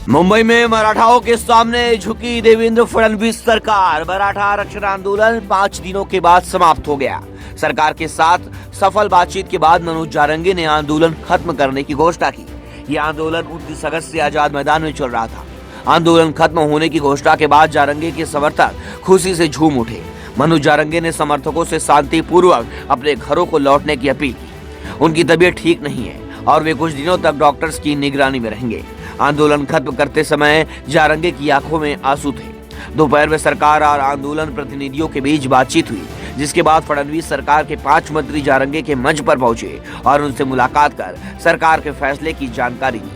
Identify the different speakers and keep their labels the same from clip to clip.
Speaker 1: मुंबई में मराठाओं के सामने झुकी देवेंद्र फडणवीस सरकार। मराठा आरक्षण आंदोलन 5 दिनों के बाद समाप्त हो गया। सरकार के साथ सफल बातचीत के बाद मनोज जारंगी ने आंदोलन खत्म करने की घोषणा की। यह आंदोलन 29 अगस्त से आजाद मैदान में चल रहा था। आंदोलन खत्म होने की घोषणा के बाद जारंगी के समर्थक खुशी से झूम उठे। मनोज जारंगी ने समर्थकों से शांतिपूर्वक अपने घरों को लौटने की अपील की। उनकी तबीयत ठीक नहीं है और वे कुछ दिनों तक डॉक्टर्स की निगरानी में रहेंगे। आंदोलन खत्म करते समय जारंगी की आंखों में आंसू थे। दोपहर में सरकार और आंदोलन प्रतिनिधियों के बीच बातचीत हुई, जिसके बाद फडणवीस सरकार के 5 मंत्री जारंगी के मंच पर पहुंचे और उनसे मुलाकात कर सरकार के फैसले की जानकारी दी।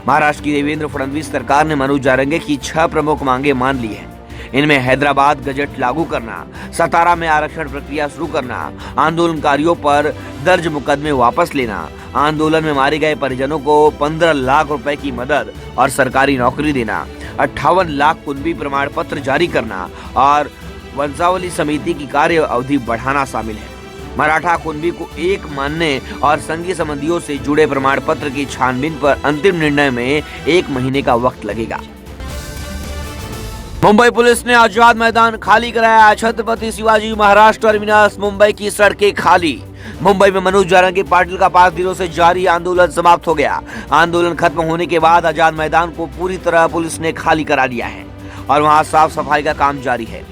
Speaker 1: महाराष्ट्र की देवेंद्र फडणवीस सरकार ने मनोज जारंगी की 6 प्रमुख मांगे मान ली है। इनमें हैदराबाद गजट लागू करना, सतारा में आरक्षण प्रक्रिया शुरू करना, आंदोलनकारियों पर दर्ज मुकदमे वापस लेना, आंदोलन में मारे गए परिजनों को 15 लाख रुपए की मदद और सरकारी नौकरी देना, 58 लाख कुनबी प्रमाण पत्र जारी करना और वंशावली समिति की कार्य अवधि बढ़ाना शामिल है। मराठा कुनबी को एक मानने और संघीय संबंधियों से जुड़े प्रमाण पत्र की छानबीन पर अंतिम निर्णय में 1 महीने का वक्त लगेगा। मुंबई पुलिस ने आजाद मैदान खाली कराया। छत्रपति शिवाजी महाराज टर्मिनस मुंबई की सड़कें खाली। मुंबई में मनोज जारंगी पाटिल का 5 दिनों से जारी आंदोलन समाप्त हो गया। आंदोलन खत्म होने के बाद आजाद मैदान को पूरी तरह पुलिस ने खाली करा दिया है और वहां साफ सफाई का काम जारी है।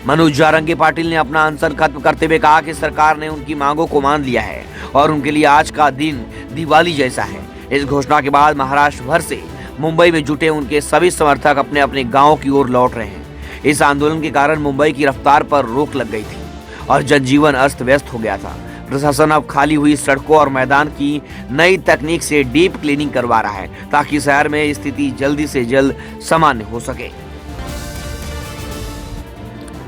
Speaker 1: मनोज जारंगी पाटिल ने अपना अनशन खत्म करते हुए कहा कि सरकार ने उनकी मांगों को मान लिया है और उनके लिए आज का दिन दिवाली जैसा है। इस घोषणा के बाद महाराष्ट्र भर से मुंबई में जुटे उनके सभी समर्थक अपने अपने गांव की ओर लौट रहे हैं। इस आंदोलन के कारण मुंबई की रफ्तार पर रोक लग गई थी और जनजीवन अस्त व्यस्त हो गया था। प्रशासन अब खाली हुई सड़कों और मैदान की नई तकनीक से डीप क्लीनिंग करवा रहा है ताकि शहर में स्थिति जल्दी से जल्द सामान्य हो सके।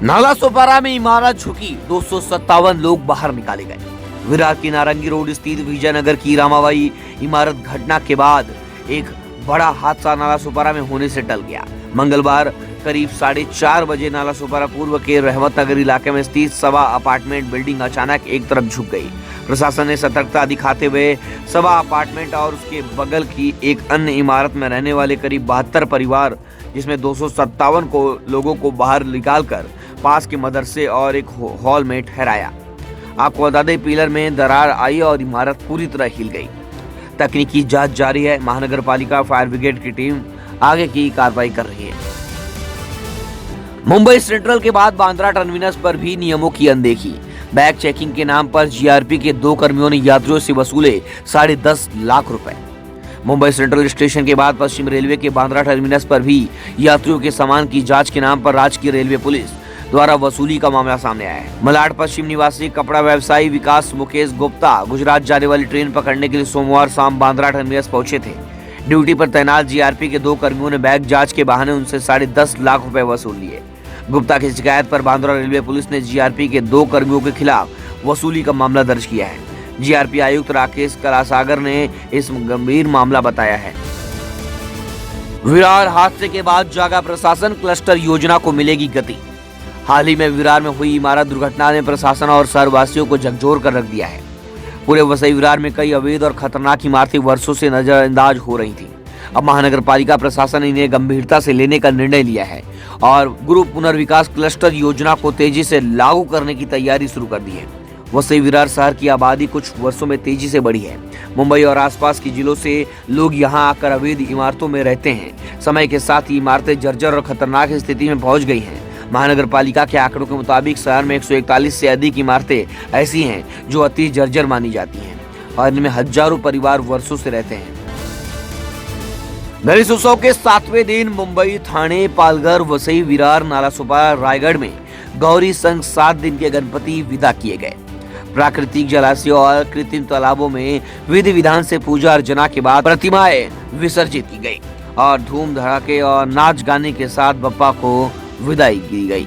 Speaker 1: नालासोपारा में इमारत झुकी, 257 लोग बाहर निकाले गए। विरार की नारंगी रोड स्थित विजयनगर की रामाबाई इमारत घटना के बाद एक बड़ा हादसा नालासोपारा में होने से टल गया। मंगलवार करीब 4:30 बजे नालासोपारा पूर्व के रहमत नगर इलाके में स्थित सवा अपार्टमेंट बिल्डिंग अचानक एक तरफ झुक गई। प्रशासन ने सतर्कता दिखाते हुए सवा अपार्टमेंट और उसके बगल की एक अन्य इमारत में रहने वाले करीब 72 परिवार, जिसमें 257 लोगों को बाहर निकालकर पास के मदरसे और एक हॉल में ठहराया। आपको बता दें, पिलर में दरार आई और इमारत पूरी तरह हिल गई। तकनीकी जांच जारी है। महानगर पालिका फायर ब्रिगेड की टीम आगे की कार्रवाई कर रही है। मुंबई सेंट्रल के बाद बांद्रा टर्मिनस पर भी नियमों की अनदेखी। बैग चेकिंग के नाम पर जीआरपी के 2 कर्मियों ने यात्रियों से वसूले 10.5 लाख रुपए। मुंबई सेंट्रल स्टेशन के बाद पश्चिम रेलवे के बांद्रा टर्मिनस पर भी यात्रियों के सामान की जांच के नाम पर राजकीय रेलवे पुलिस द्वारा वसूली का मामला सामने आया है। मलाड पश्चिम निवासी कपड़ा व्यवसायी विकास मुकेश गुप्ता गुजरात जाने वाली ट्रेन पकड़ने के लिए सोमवार शाम बांद्रा टर्मिनस पहुंचे थे। ड्यूटी पर तैनात जीआरपी के 2 कर्मियों ने बैग जांच के बहाने उनसे 10.5 लाख रुपए वसूल लिए। गुप्ता की शिकायत पर बांद्रा रेलवे पुलिस ने जीआरपी के 2 कर्मियों के खिलाफ वसूली का मामला दर्ज किया है। जीआरपी आयुक्त राकेश कलासागर ने इस गंभीर मामला बताया है। विरार हादसे के बाद जागा प्रशासन, क्लस्टर योजना को मिलेगी गति। हाल ही में विरार में हुई इमारत दुर्घटना ने प्रशासन और शहरवासियों को झकझोर कर रख दिया है। पूरे वसई विरार में कई अवैध और खतरनाक इमारतें वर्षों से नजरअंदाज हो रही थी। अब महानगर पालिका प्रशासन इन्हें गंभीरता से लेने का निर्णय लिया है और गुरु पुनर्विकास क्लस्टर योजना को तेजी से लागू करने की तैयारी शुरू कर दी है। वसई विरार शहर की आबादी कुछ वर्षों में तेजी से बढ़ी है। मुंबई और आसपास के जिलों से लोग यहां आकर अवैध इमारतों में रहते हैं। समय के साथ ही इमारतें जर्जर और खतरनाक स्थिति में पहुंच गई हैं। महानगर पालिका के आंकड़ों के मुताबिक शहर में 141 से अधिक इमारतें ऐसी हैं जो अति जर्जर मानी जाती हैं और इनमें हजारों परिवार वर्षों से रहते हैं। गणेश उत्सव के 7वें दिन मुंबई, थाने, पालघर, वसई, विरार, नालासोपारा, रायगढ़ में गौरी संग 7 दिन के गणपति विदा किए गए। प्राकृतिक जलाशयों और कृत्रिम तालाबों में विधि विधान से पूजा अर्चना के बाद प्रतिमाएं विसर्जित की गई और धूम धड़ाके और नाच गाने के साथ बप्पा को विदाई की गई।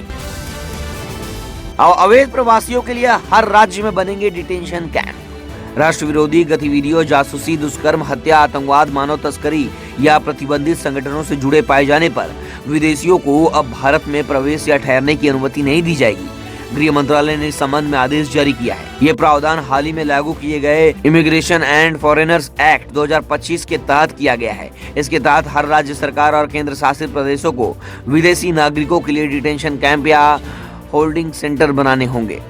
Speaker 1: अवैध प्रवासियों के लिए हर राज्य में बनेंगे डिटेंशन कैंप। राष्ट्र विरोधी गतिविधियों, जासूसी, दुष्कर्म, हत्या, आतंकवाद, मानव तस्करी या प्रतिबंधित संगठनों से जुड़े पाए जाने पर विदेशियों को अब भारत में प्रवेश या ठहरने की अनुमति नहीं दी जाएगी। गृह मंत्रालय ने इस संबंध में आदेश जारी किया है। ये प्रावधान हाल ही में लागू किए गए इमिग्रेशन एंड फॉरेनर्स एक्ट 2025 के तहत किया गया है। इसके तहत हर राज्य सरकार और केंद्र शासित प्रदेशों को विदेशी नागरिकों के लिए डिटेंशन कैंप या होल्डिंग सेंटर बनाने होंगे।